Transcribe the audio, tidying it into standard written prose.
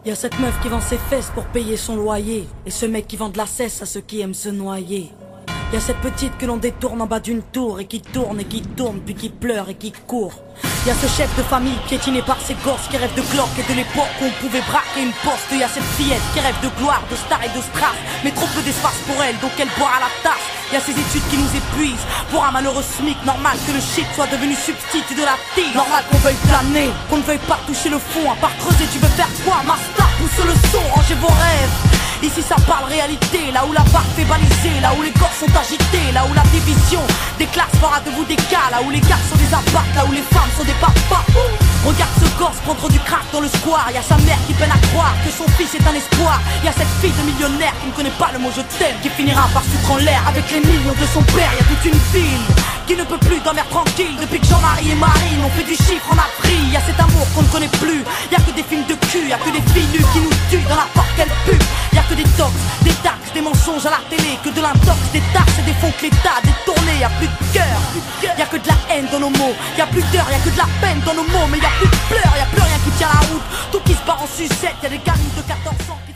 Y'a cette meuf qui vend ses fesses pour payer son loyer, et ce mec qui vend de la cesse à ceux qui aiment se noyer. Y'a cette petite que l'on détourne en bas d'une tour, et qui tourne, puis qui pleure et qui court. Y'a ce chef de famille piétiné par ses gosses, qui rêve de cloque et de l'époque où on pouvait braquer une poste. Y'a cette fillette qui rêve de gloire, de star et de strass, mais trop peu d'espace pour elle, donc elle boit à la tasse. Y'a ces études qui nous épuisent, pour un malheureux SMIC. Normal que le shit soit devenu substitut de la tige. Normal qu'on veuille planer, qu'on ne veuille pas toucher le fond. À part creuser, tu veux faire quoi? Master, pousse le son, rangez vos rêves. Ici ça parle réalité, là où la barre fait baliser, là où les corps sont agités, là où la division des classes fera de vous des cas, là où les gars sont des abattes, là où les femmes sont des papas. Regarde ce gosse prendre du crack dans le square. Y'a sa mère qui peine à croire que son fils est un espoir. Y'a cette fille de millionnaire qui ne connaît pas le mot je t'aime, qui finira par foutre en l'air avec les millions de son père. Y'a toute une ville qui ne peut plus dormir tranquille depuis que Jean-Marie et Marine ont fait du chiffre en Afrique. Y'a cet amour qu'on ne connaît plus, y'a que des films de cul, y'a que des filles nues qui nous tuent dans la porte qu'elles puent. Y'a que des tox, des taxes, des mensonges à la télé, que de l'intox, des tarses et des fonds que l'État a détournés. Y'a plus de cœur, y'a que de la haine dans nos mots. Y'a plus d'heures, y'a que de la peine dans nos mots. Mais y'a plus de pleurs, y'a plus rien qui tient la route. Tout qui se part en sucette, y'a des gamines de 14 ans qui